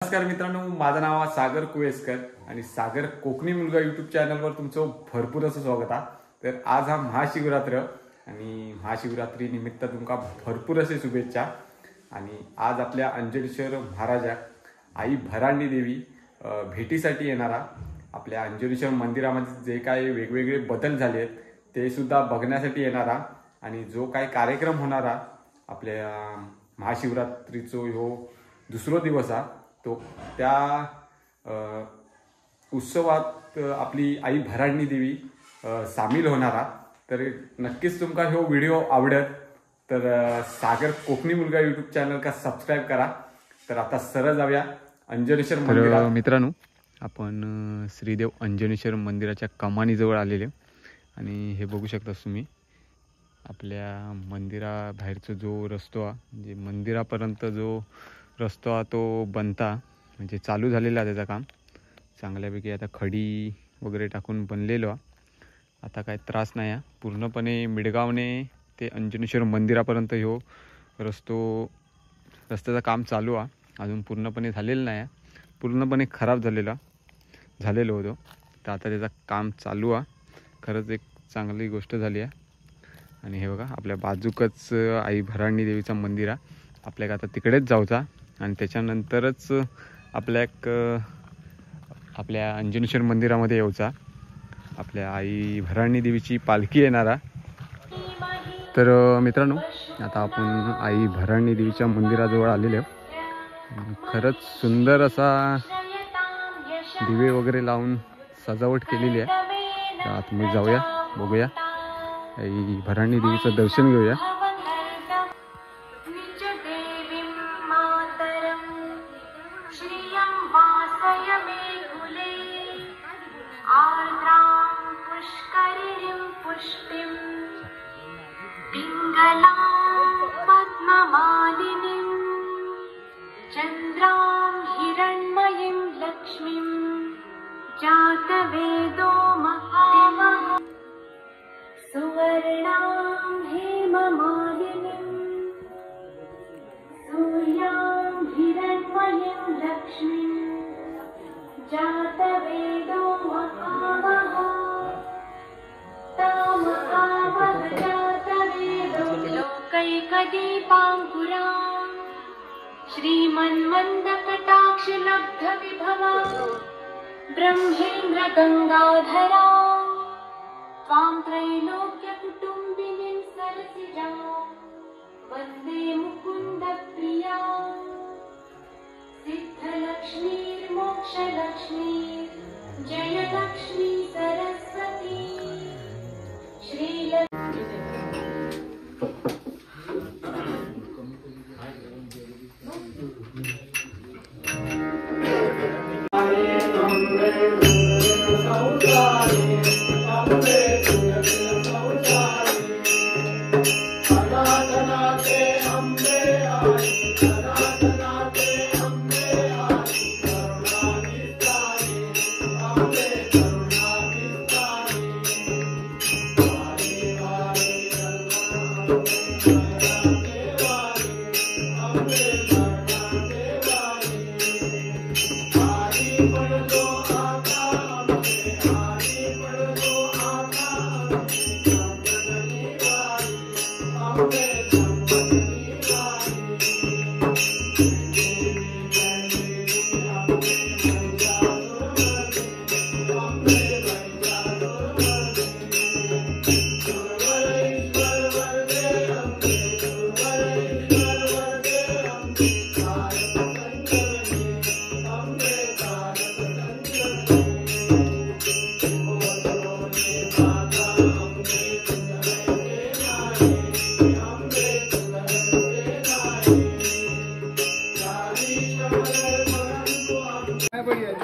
नमस्कार मित्रांनो, माझं नाव आहे सागर कुवेसकर आणि सागर कोकणी मुलगा यूट्यूब चॅनलवर तुमचं भरपूर असं स्वागत आहे। तर आज हा महाशिवरात्र आणि महाशिवरात्री निमित्त तुमका भरपूर असे शुभेच्छा। आणि आज आपल्या अंजनेश्वर महाराजा आई भरांडी देवी भेटीसाठी येणारा आपल्या अंजनेश्वर मंदिरामध्ये जे काही वेगवेगळे बदल झाले आहेत ते सुद्धा बघण्यासाठी येणारा आणि जो काही कार्यक्रम होणारा आपल्या महाशिवरात्रीचो ह्यो दुसरा दिवस आहे तो त्या उत्सवात आपली आई भरांडी देवी सामील होणारा। तर नक्कीच तुमका ह्यो व्हिडिओ आवडत तर सागर कोकणी मुलगा यूट्यूब चॅनल का सबस्क्राइब करा। तर आता सरळ जाऊया अंजनेश्वर मंदिरात। मित्रांनो, आपण श्रीदेव अंजनेश्वर मंदिराच्या कमानीजवळ आलेले आणि हे बघू शकता तुम्ही आपल्या मंदिराबाहेरचा जो रस्तो आहे म्हणजे मंदिरापर्यंत जो रस्तो आहे तो बनता म्हणजे चालू झालेला आहे त्याचं काम चांगल्यापैकी। आता खडी वगैरे टाकून बनलेलो आहे, आता काय त्रास नाही आहे। पूर्णपणे मिडगावने ते अंजनेश्वर मंदिरापर्यंत ह्यो रस्त्याचं काम चालू आहे, अजून पूर्णपणे झालेलं नाही आहे, पूर्णपणे खराब झालेलो होतो। तर आता त्याचं काम चालू आहे, खरंच एक चांगली गोष्ट झाली आहे। आणि हे बघा आपल्या बाजूकच आई भरांडी देवीचं मंदिर आहे, आपल्याला आता तिकडेच जाऊचा आणि त्याच्यानंतरच आपल्या अंजनेश्वर मंदिरामध्ये यायचा। आपल्या आई भरांडी देवीची पालखी येणारा। तर मित्रांनो, आता आपण आई भरांडी देवीच्या मंदिराजवळ आलेले आहोत। खरंच सुंदर असा दिवे वगैरे लावून सजावट केलेली आहे। तर आतमध्ये जाऊया, बघूया आई भरांडी देवीचं दर्शन घेऊया। चंद्रां हिरण्मयीं लक्ष्मीं जातवेदो महामः सुवर्णां हेममालिनीं सूर्यां हिरण्मयीं लक्ष्मीं जातवेदो महामः तामहावः जातवेदो लोकैकदीपाङ्कुरां श्रीमन्मन्दकटाक्षलब्धविभवा ब्रह्मेन्द्र गंगाधरा त्वां त्रैलोक्यकुटुम्बिनीं सरसिजां वन्दे मुकुन्दप्रिया सिद्धलक्ष्मीर्मोक्षलक्ष्मी जयलक्ष्मी सरस्वती श्रीलक्ष्मी।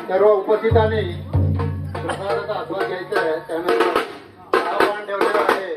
सर्व उपस्थितांनी प्रसादाचा आस्वाद घ्यायचा आहे, त्यानंतर आव्हान ठेवलेलं आहे।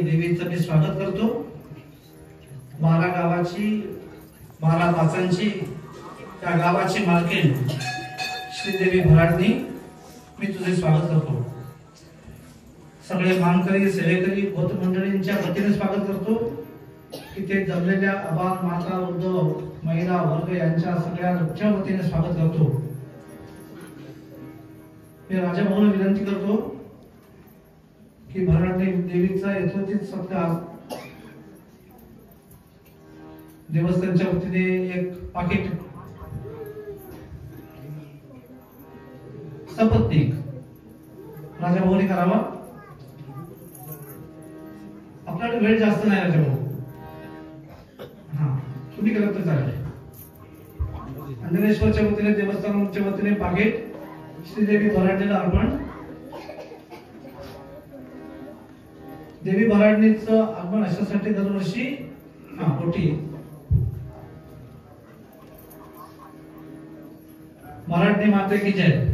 देवीचं मी स्वागत करतो. 12 गावाची 12 पाचांची त्या गावाची मालकीण श्रीदेवी भराडनी मी तुझे स्वागत करतो. सगळे मानकरी सेवेकरी भक्त मंडळींच्या वतीने स्वागत करतो. इथे जमलेल्या अबाल माता वृद्ध महिला वर्ग यांच्या सगळ्यांच्या वतीने स्वागत करतो. मी राजाभाऊला विनंती करतो की भराडनी देवीचा यथोचित सत्कार देवस्थानच्या वतीने एक पाकिट सपत्नीक राजाभाऊने करावा. आपल्याकडे वेळ जास्त नाही राजाभाऊ. हा तुम्ही करत तर चालेल. अंजनेश्वरच्या वतीने देवस्थानच्या वतीने पाकिट श्रीदेवी भराडनीला अर्पण. देवी भराडनीचं आगमन अशासाठी दरवर्षी कोटी भराडनी माते की जय.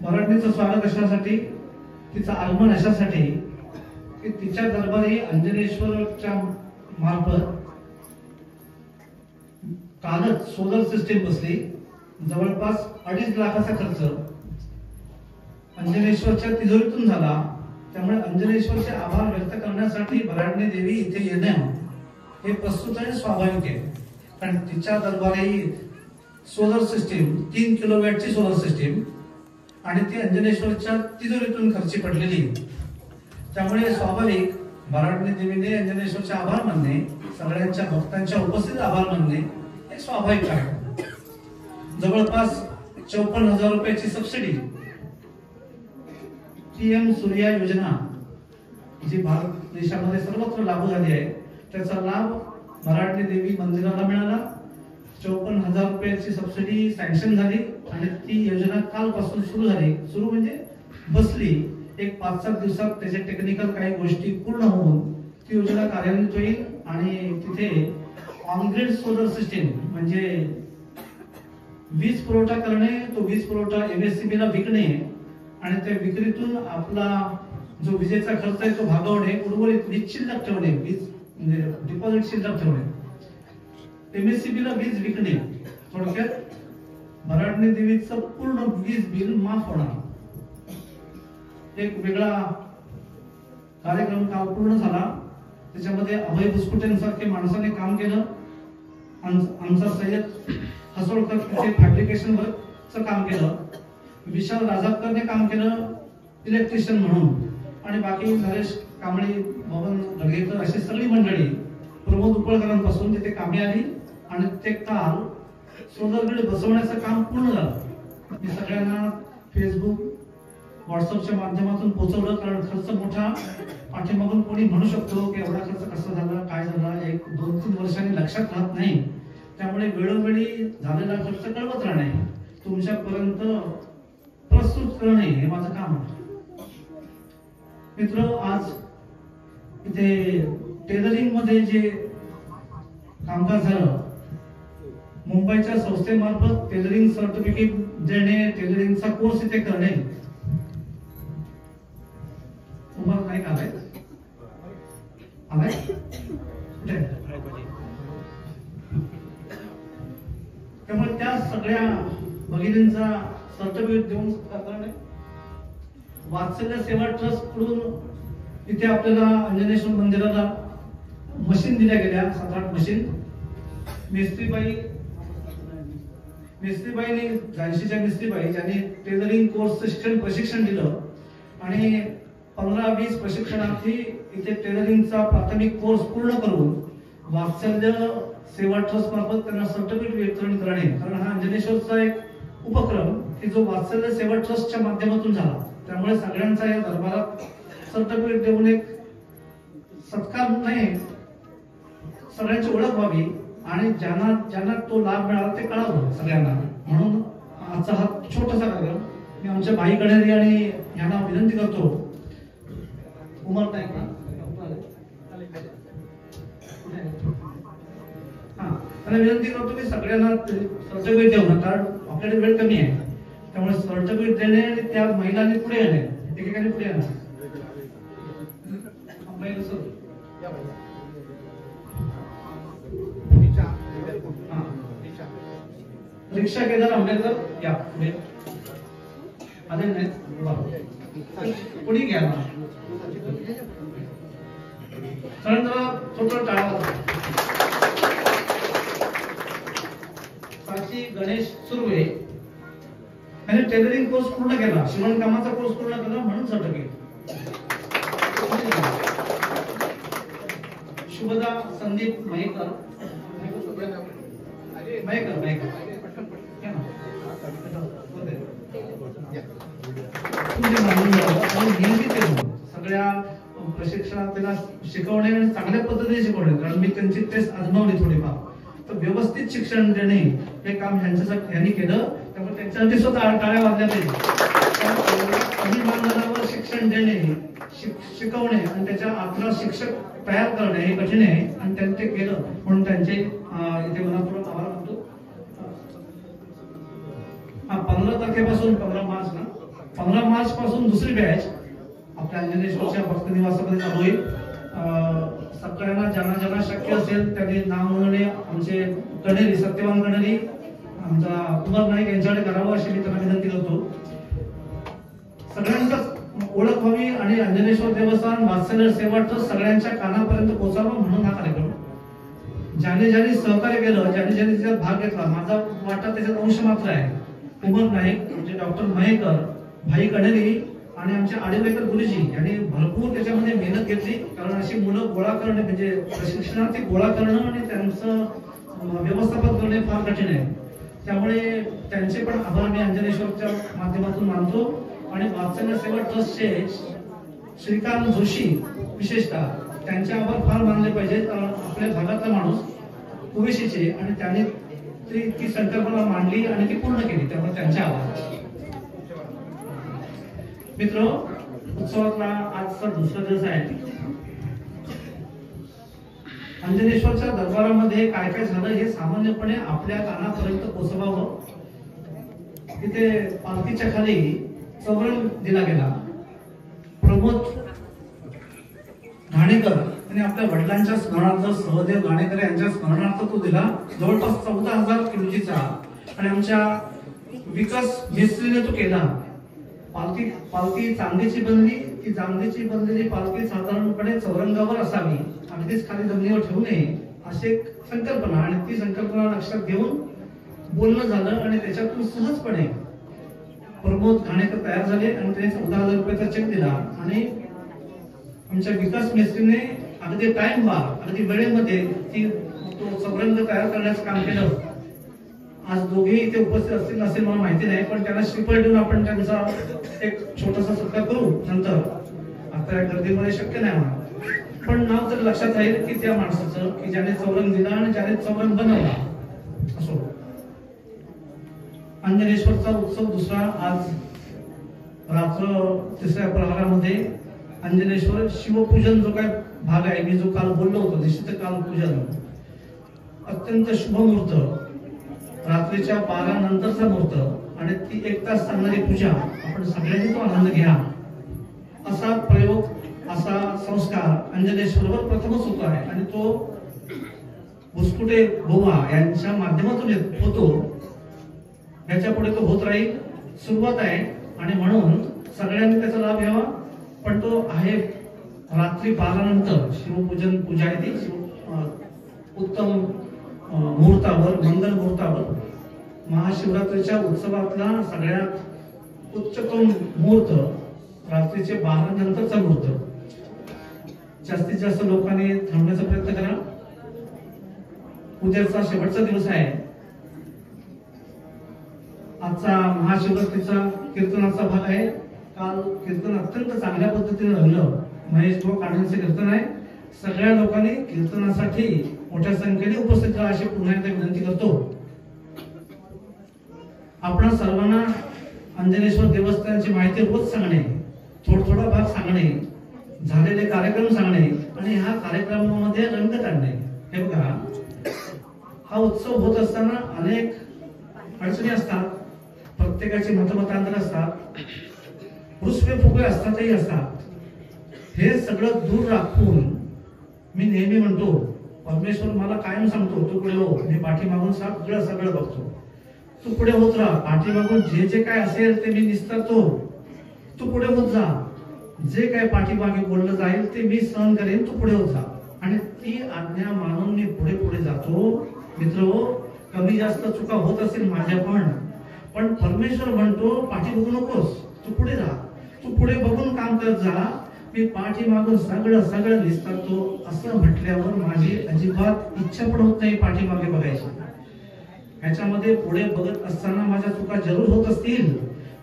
भराडनीचं स्वागत अशासाठी तिचं आगमन अशासाठी की तिच्या दरबारी अंजनेश्वरच्या मार्फत कालच सोलर सिस्टीम बसली. जवळपास 2.5 लाखाचा खर्च अंजनेश्वरच्या तिजोरीतून झाला. त्यामुळे अंजनेश्वरचे आभार व्यक्त करण्यासाठी भराडनी देवी इथे येणं हे प्रस्तुत आणि स्वाभाविक आहे. कारण तिच्या दरबारी सोलर सिस्टीम 3 किलोवॅटची सोलर सिस्टीम आणि ती अंजनेश्वरच्या तिजोरीतून खर्ची पडलेली. त्यामुळे स्वाभाविक भराडनी देवीने अंजनेश्वरचे आभार मानणे, सगळ्यांच्या भक्तांच्या उपस्थित आभार मानणे हे स्वाभाविक आहे. जवळपास 54,000 रुपयाची सबसिडी PM सूर्या योजना जी भारत देशामध्ये सर्वत्र लागू झाली आहे त्याचा लाभ भराडनी देवी मंदिराला मिळाला. 54,000 रुपयाची सबसिडी सँक्शन झाली आणि ती योजना कालपासून सुरू झाली. सुरू म्हणजे बसली. एक 5-7 दिवसात त्याचे टेक्निकल काही गोष्टी पूर्ण होऊन ती योजना कार्यान्वित होईल आणि तिथे ऑन ग्रिड सोलर सिस्टीम म्हणजे वीज पुरवठा करणे, तो वीज पुरवठा MSCB ला विकणे आणि त्या विक्रीतून आपला जो विजेचा खर्च आहे तो भागवणे, उर्वरित वीज शिल्लक ठेवणे, वीज म्हणजे डिपॉझिट शिल्लक ठेवणे, MSCB ला वीज विकणे. थोडक्यात भराडनी देवीचं पूर्ण वीज बिल माफ होणार. एक वेगळा कार्यक्रम काल पूर्ण झाला. त्याच्यामध्ये अभय बुसकुटेंसारखे माणसाने काम केलं. आमचा सय्यद हसोळकर तिथे फॅब्रिकेशन वर्कचं काम केलं. विशाल राजापकरने काम केलं इलेक्ट्रिशियन म्हणून आणि बाकी नरेश कांबळे, भवन ढगेकर अशी सगळी मंडळी प्रमोद उपळकरांपासून तिथे कामी आली आणि ते काल सोलर ग्रिड बसवण्याचं काम पूर्ण झालं. मी सगळ्यांना फेसबुक व्हॉट्सअपच्या माध्यमातून पोहोचवलं कारण खर्च मोठा. पाठीमागून कोणी म्हणू शकतो की एवढा खर्च कसा झाला, काय झाला, 1-2-3 वर्षांनी लक्षात राहत नाही. त्यामुळे वेळोवेळी झालेला खर्च कळवत राहणे, तुमच्यापर्यंत प्रस्तुत करणे हे माझं काम आहे. मित्र, आज इथे टेलरिंग मध्ये जे कामकाज झालं, मुंबईच्या संस्थेमार्फत टेलरिंग सर्टिफिकेट देणे, टेलरिंगचा कोर्स इथे करणे. तुम्हाला नाही आलाय त्यामुळे त्या सगळ्या भगिनींचा सर्टिफिकेट देऊन करणे. वात्सल्य सेवा ट्रस्ट कडून इथे आपल्याला अंजनेश्वर मंदिराला मशीन दिल्या गेल्या, 7-8 मशीन. मिस्त्रीबाईंनी 80च्या मिस्त्रीबाई ज्यांनी टेलरिंग कोर्सचं प्रशिक्षण दिलं आणि 15-20 प्रशिक्षणार्थी इथे टेलरिंगचा प्राथमिक कोर्स पूर्ण करून वात्सल्य सेवा ट्रस्ट मार्फत त्यांना सर्टिफिकेट वितरण करणे. कारण हा अंजनेश्वरचा एक उपक्रम की जो वात्सल्य सेवा ट्रस्टच्या माध्यमातून झाला. त्यामुळे सगळ्यांचा या दरबारात सर्टिफिकेट देऊन एक नाही, सगळ्यांची ओळख व्हावी आणि ज्यांना ज्यांना तो लाभ मिळाला ते कळावं सगळ्यांना, म्हणून आजचा हा छोटासा कार्यक्रम मी आमच्या भाई कणेरी आणि यांना विनंती करतो. उमर नाईक ना त्यांना विनंती करतो की सगळ्यांना सर्टिफिकेट देऊ नका, कारण आपल्याकडे वेळ कमी आहे, त्यामुळे सर्टिफिकेट देणे आणि त्या महिलांनी पुढे येणे, एकेकाने पुढे येणार. रिक्षा केदार आंबेडकर या पुढे आले नाही, पुढे घ्या ना थोडं टाळा. साक्षी गणेश सुर्वे याने टेलरिंग कोर्स पूर्ण केला, शिवणकामाचा कोर्स पूर्ण केला म्हणून सर्टिफिकेट. शुभदा संदीप मयेकर सगळ्या प्रशिक्षणात त्याला शिकवणे आणि चांगल्या पद्धतीने शिकवणे, कारण मी त्यांची टेस्ट आजमावली थोडीफार, तर व्यवस्थित शिक्षण देणे हे काम ह्यांच्यासाठी यांनी केलं, त्यामुळे त्यांच्यासाठी सुद्धा टाळ्या वाजल्या पाहिजे. कमी मानदंडावर शिक्षण देणे, शिकवणे आणि त्याच्या आपला शिक्षक तयार करणे हे कठीण आहे आणि त्यांनी ते केलं, म्हणून त्यांचे इथे मनापूर्वक आभार मानतो. 15 तारखेपासून 15 मार्च पासून दुसरी बॅच आपल्या अंजनेश्वरच्या भक्त निवासामध्ये चालू होईल. सगळ्यांना ज्यांना शक्य असेल त्यांनी नाव नोंदणी आमचे कणेरी सत्यवान कणेरी आमचा उमर नाईक यांच्याकडे करावं अशी मी त्यांना विनंती करतो. सगळ्यांचाच ओळख व्हावी आणि अंजनेश्वर देवस्थान वात्सल्य सेवा ट्रस्ट सगळ्यांच्या कानापर्यंत पोहोचावं म्हणून हा कार्यक्रम. ज्याने ज्याने सहकार्य केलं, ज्याने त्याच्यात भाग घेतला, माझा वाटा त्याच्यात अंश मात्र आहे. उमर नाईक म्हणजे डॉक्टर मयेकर, भाई कणेरी आणि आमचे आडिवेकर गुरुजी यांनी भरपूर त्याच्यामध्ये मेहनत घेतली, कारण अशी मुलं गोळा करणे म्हणजे प्रशिक्षणार्थी गोळा करणं आणि त्यांचं व्यवस्थापन करणे फार कठीण आहे. त्यामुळे त्यांचे पण आभार मी अंजनेश्वरच्या माध्यमातून मानतो. आणि वात्सल्य सेवा ट्रस्टचे श्रीकांत जोशी विशेषतः त्यांचे आभार फार मानले पाहिजेत, कारण आपल्या भागातला माणूस ओबीसीचे आणि त्याने ती संकल्पना मांडली आणि ती पूर्ण केली, त्यामुळे त्यांचे आभार. मित्र, उत्सवातला आजचा दुसरा दिवस आहे. अंजनेश्वरच्या दरबारामध्ये काय काय झालं हे सामान्यपणे आपल्या कानापर्यंत पोहोचवावं. तिथे पालखीच्या खाली चौरंग दिला गेला. प्रमोद घाणेकर यांनी आपल्या वडिलांच्या स्मरणार्थ, सहदेव घाणेकर यांच्या स्मरणार्थ तो दिला, जवळपास 14,000 किलोचा. आणि आमच्या विकास मिस्त्रीने तो केला. पालखी चांदीची बनली. ती चांदीची बनलेली पालखी साधारणपणे चौरंगावर असावी, अगदीच खाली जमिनीवर ठेवू नये अशी एक संकल्पना, आणि ती संकल्पना लक्षात घेऊन बोलणं झालं आणि त्याच्यातून सहजपणे प्रमोद घाणेकर तयार झाले आणि त्यांनी 14,000 रुपयाचा चेक दिला. आणि आमच्या विकास मिस्त्रीने अगदी टाइम बार, अगदी वेळेमध्ये तो चौरंग तयार करण्याचं काम केलं. आज दोघेही इथे उपस्थित असतील नसेल मला माहिती नाही, पण त्यांना श्रीफळ देऊन आपण त्यांचा एक छोटासा सत्कार करू नंतर. आता या गर्दीमध्ये शक्य नाही म्हणा, पण नाव जर लक्षात राहील की त्या माणसाचं की ज्याने चौरंग दिला आणि ज्याने चौरंग बनवला. असो, अंजनेश्वरचा उत्सव दुसरा. आज रात्र 3ऱ्या प्रहरामध्ये अंजनेश्वर शिवपूजन जो काय भाग आहे, मी जो काल बोललो होतो निश्चित काल पूजन, अत्यंत शुभ मुहूर्त, रात्रीच्या 12 नंतरचा मुहूर्त आणि ती 1 तास चालणारी पूजा. आपण सगळ्यांनी तो आनंद घ्या. असा प्रयोग, असा संस्कार अंजनेश्वरवर प्रथमच होतो आहे आणि तो भुसकुटे बुवा यांच्या माध्यमातून होतो. याच्या पुढे तो होत राहील. सुरुवात आहे आणि म्हणून सगळ्यांनी त्याचा लाभ घ्यावा. पण तो आहे रात्री 12 नंतर शिवपूजन पूजा आहे ती उत्तम मुहूर्तावर, मंगल मुहूर्तावर. महाशिवरात्रीच्या उत्सवातला सगळ्यात उच्चतम मुहूर्त रात्रीचे 12 नंतरचा मुहूर्त. जास्तीत जास्त लोकांनी थांबण्याचा प्रयत्न करा. उद्याचा शेवटचा दिवस आहे. आजचा महाशिवरात्रीचा कीर्तनाचा भाग आहे. काल कीर्तन अत्यंत चांगल्या पद्धतीने रंगलं. महेश भाऊ कांडेंचे कीर्तन आहे. सगळ्या लोकांनी कीर्तनासाठी मोठ्या संख्येने उपस्थित राहा अशी पुन्हा एकदा विनंती करतो. आपण सर्वांना अंजनेश्वर देवस्थानची माहिती रोज सांगणे, थोडा भाग सांगणे, झालेले कार्यक्रम सांगणे आणि ह्या कार्यक्रमामध्ये रंग टाळणे. हे बघा, हा उत्सव होत असताना अनेक अडचणी असतात, प्रत्येकाची मतमतांतर असतात, रुसवे फुगवे असतातही असतात. हे सगळं दूर राखून मी नेहमी म्हणतो, परमेश्वर मला कायम सांगतो, तू पुढे हो, मी पाठीमागून सगळं बघतो. तू पुढे होत राहा, पाठीमागून जे काय असेल ते मी निस्तरतो, तू पुढे होत जा. जे काय पाठीमागे बोललं जाईल ते मी सहन करेन, तू पुढे होत जा. आणि ती आज्ञा मानून मी पुढे जातो. मित्र, कमी जास्त चुका होत असेल माझ्या पण परमेश्वर म्हणतो पाठी बघू नकोस, तू पुढे राहा, तू पुढे बघून काम करत जा, मी पाठीमागून सगळं निस्तरतो. असं म्हटल्यावर माझी अजिबात इच्छा पण होत नाही पाठीमागे बघायची. ह्याच्यामध्ये पुढे बघत असताना माझ्या चुका जरूर होत असतील,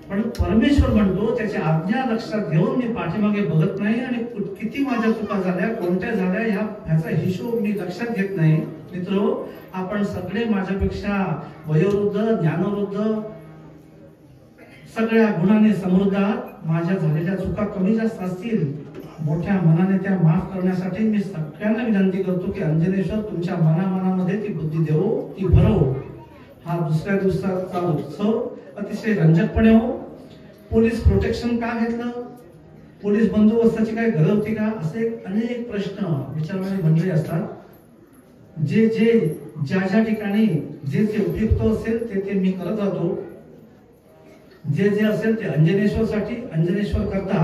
पण परमेश्वर म्हणतो त्याची आज्ञा लक्षात घेऊन मी पाठीमागे बघत नाही आणि किती माझ्या चुका झाल्या, कोणत्या झाल्या ह्याचा हिशोब मी लक्षात घेत नाही. मित्र, आपण सगळे माझ्यापेक्षा वयोवृद्ध, ज्ञानवृद्ध, सगळ्या गुणाने समृद्ध आहात. माझ्या झालेल्या चुका कमी जास्त असतील, मोठ्या मनाने त्या माफ करण्यासाठी मी सगळ्यांना विनंती करतो की अंजनेश्वर तुमच्या मनामध्ये ती बुद्धी देवो, ती भरव. हा दुसऱ्या दिवसाचा उत्सव अतिशय रंजकपणे हो. पोलीस प्रोटेक्शन का घेतलं, पोलीस बंदोबस्ताची काय गरज होती का, असे अनेक प्रश्न विचारणारी मंडळी असतात. ज्या ठिकाणी जे उपयुक्त असेल ते मी करत राहतो. जे असेल ते अंजनेश्वरसाठी, अंजनेश्वर करता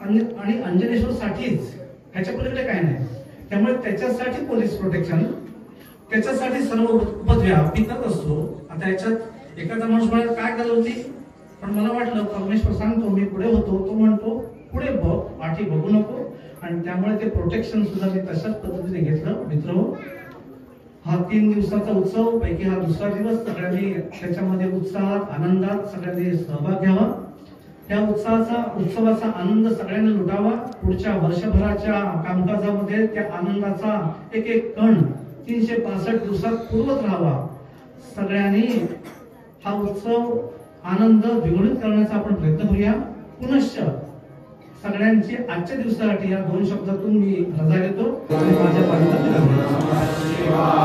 आणि अंजनेश्वर साठीच, ह्याच्या पलीकडे काय नाही. त्यामुळे त्याच्यासाठी पोलीस प्रोटेक्शन, त्याच्यासाठी सर्व उपद्व्याप मी करत असतो. आता याच्यात एखादा माणूस म्हणाला काय गरज होती, पण मला वाटलं परमेश्वर सांगतो मी पुढे होतो, तो म्हणतो पुढे बघ, पाठी बघू नको, आणि त्यामुळे ते प्रोटेक्शन सुद्धा मी तशाच पद्धतीने घेतलं. मित्र, हा 3 दिवसाचा उत्सव पैकी हा दुसरा दिवस. सगळ्यांनी त्याच्यामध्ये उत्साहात, आनंदात सगळ्यांनी सहभाग घ्यावा. त्या उत्सवाचा आनंद सगळ्यांनी लुटावा. पुढच्या वर्षभराच्या कामकाजामध्ये त्या आनंदाचा एक कण 365 दिवसात पुरवत राहावा. सगळ्यांनी हा उत्सव आनंद द्विगुणित करण्याचा आपण प्रयत्न करूया. पुनश्च सगळ्यांची आजच्या दिवसासाठी या 2 शब्दातून मी रजा घेतो. माझ्या Hare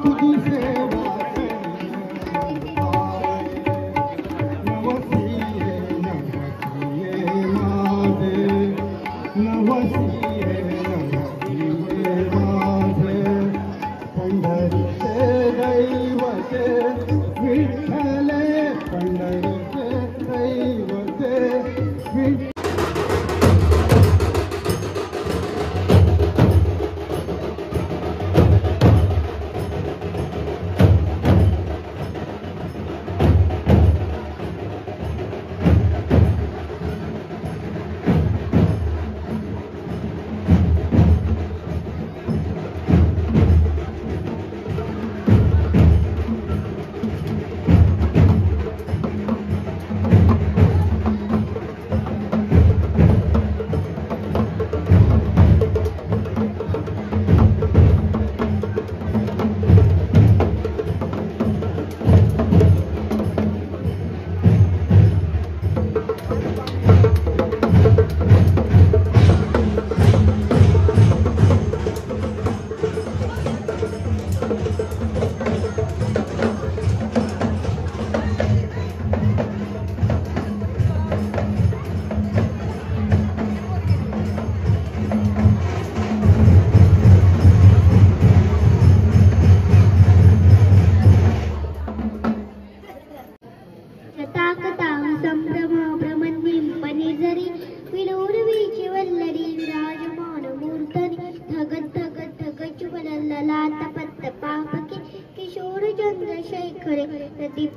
तुझी सेवा नवसिये माझे नवसिये माझे पंढरीचे दैवते विठ्ठले पंढरीचे दैवते विठ्ठले.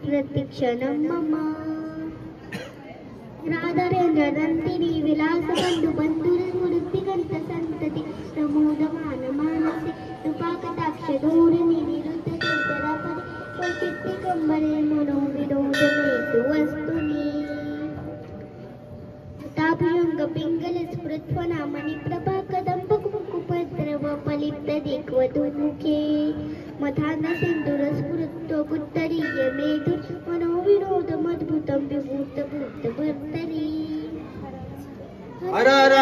प्रतीक्षणं मम राधारेन्द्र नन्दिनी विलास बंधु बंधुर्मूर्तिगंत संतति प्रमोदमान मानसे कृपाकटाक्ष धोरणी निरुद्धरापदे स्वचित्ते कंबरे मनोविनोदमेतु वस्तुनि तापयंग पिंगल स्फुरत्वना मणिप्रभा कदंब कुकुपद्रव पलिप्त दिग्वधूमुखे मथान सिंधुर स्फुरत्व गुत्तरीय मेधु मनोविनोदमद्भुतं विभूत भूत भर्तरी. हर हर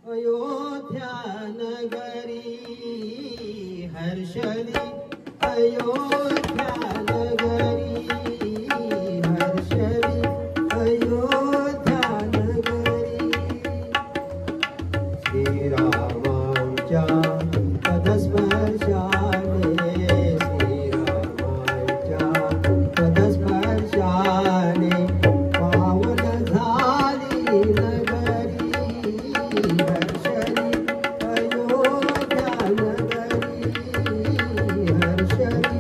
अयोध्या नगरी हर्षली अयोध्या नगरी हर्षली अयोध्या नगरी श्रीरामांच्या पदस्पर्शाने श्रीरामांच्या पदस्पर्शाने पावन झाली नगरी हर्षली अयोध्या नगरी हर्षली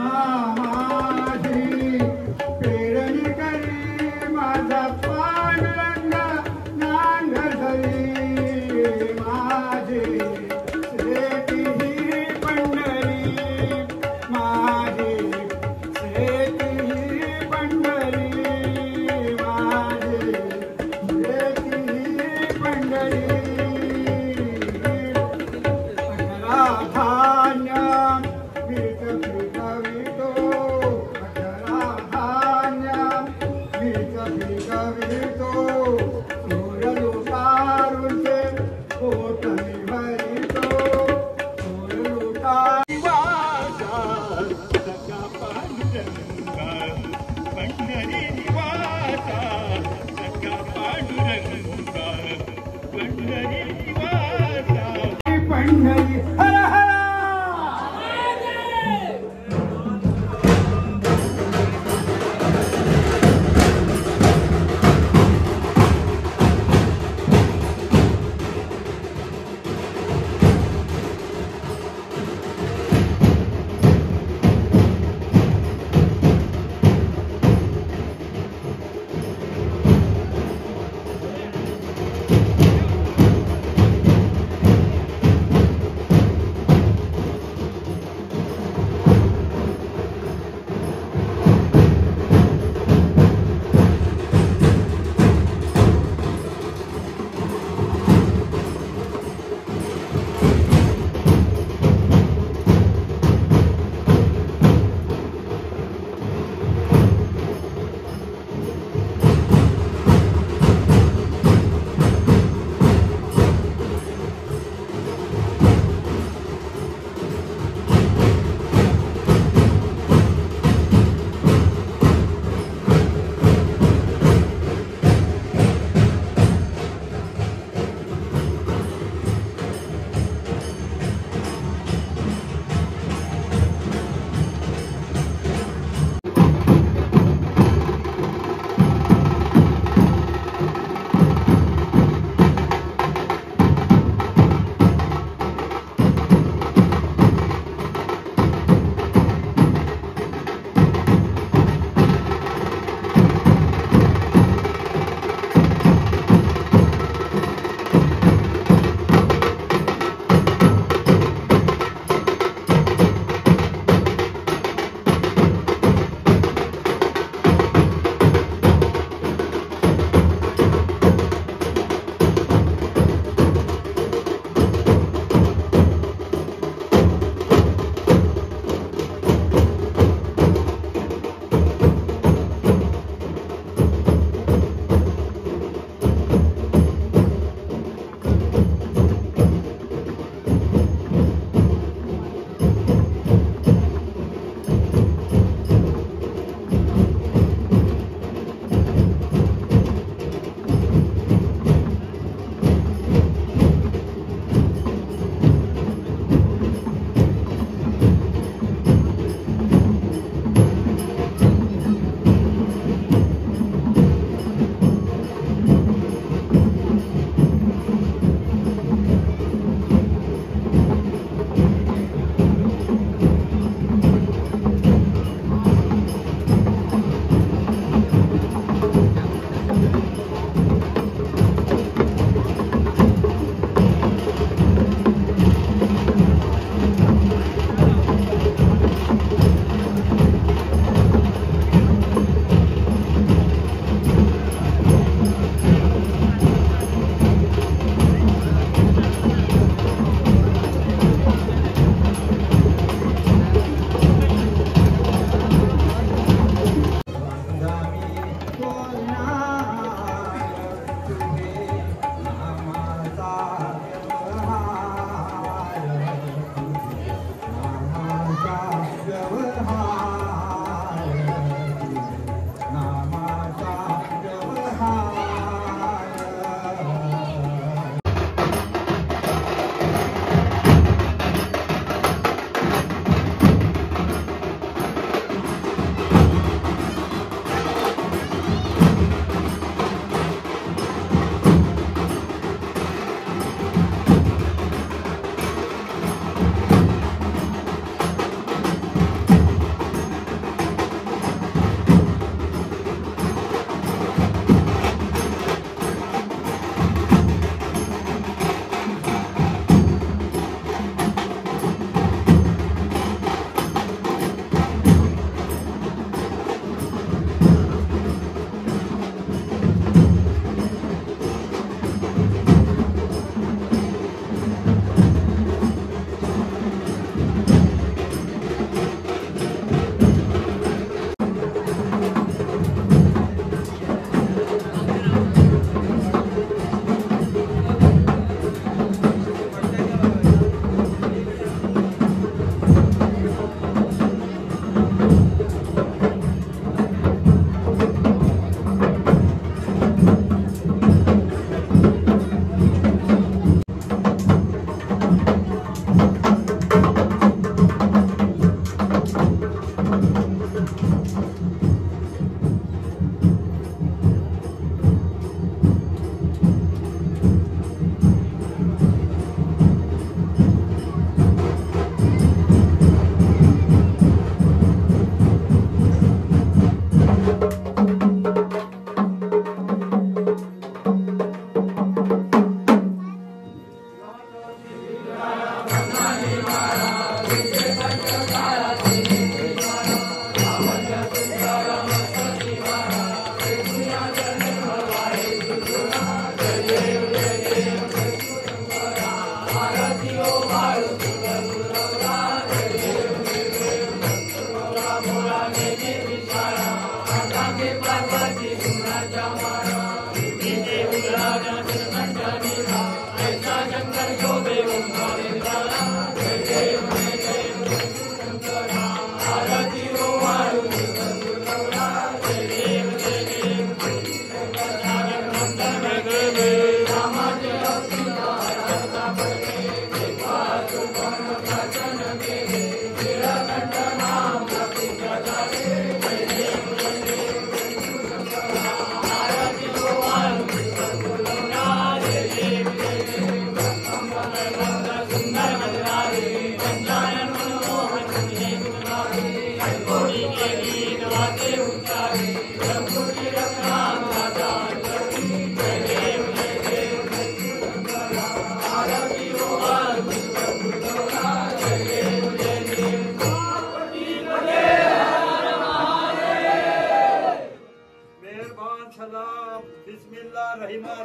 माझी पेरणी करी माझा पांडुरंग नांगरधरी माझे शेती ही पंढरी माझी शेती ही पंढरी माझी शेती ही पंढरी धान्य विट विटवितो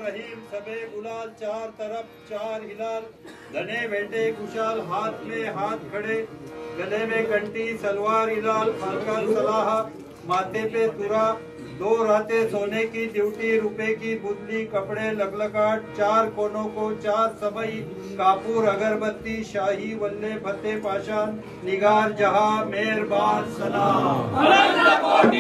रहीम सबे गुलाल चार तरफ चार हिलाल धने बैठे कुशाल हाथ में हाथ खड़े गले में कंटी सलवार हिलाल फालकाल सलाह माथे पे तुरा दो रातें सोने की ड्यूटी रुपए की बुदली कपड़े लकलकाट चार कोनों को चार सबई कापूर अगरबत्ती शाही वल्ले फतेह पाशान निगार जहां मेहरबान सलाम।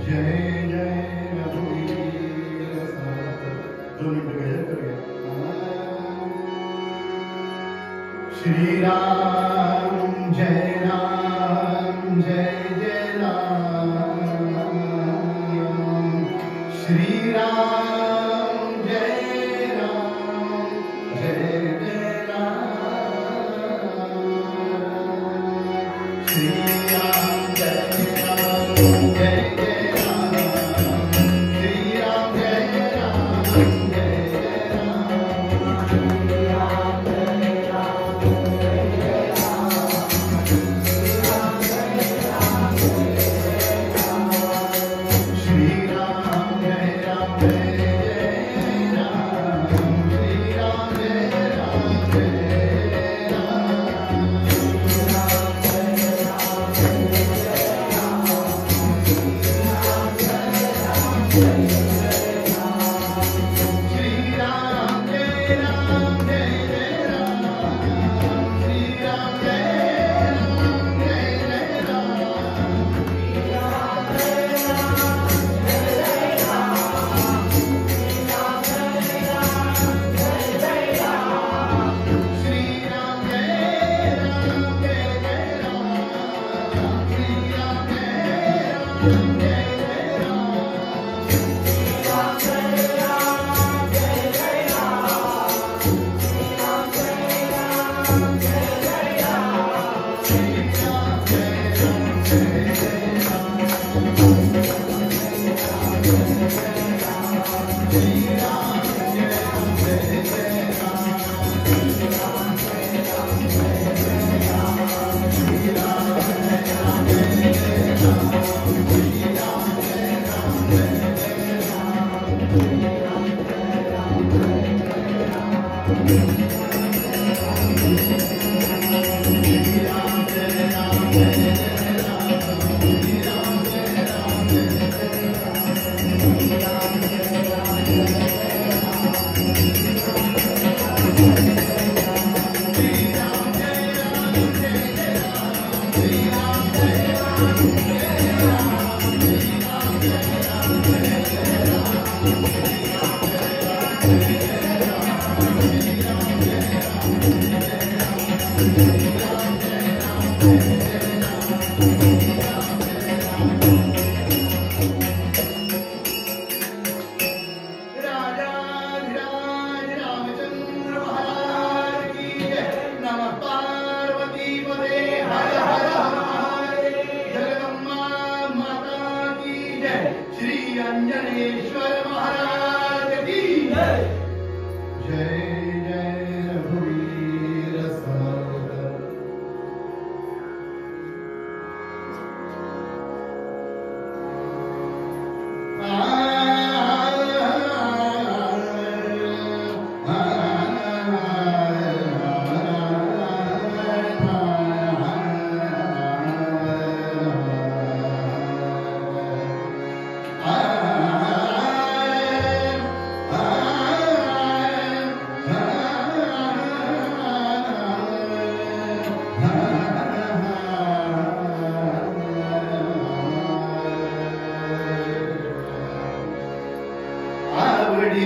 जय जय रघुवीर समर्थ। 2 मिनिट गजर करूया। श्री राम जय राम जय जय राम। श्री राम जय राम जय जय राम। श्री राम जय राम जय जय राम। श्री राम जय राम जय जय राम। श्री राम जय राम जय जय राम। श्री राम जय राम जय जय राम। श्री राम जय राम जय आवडी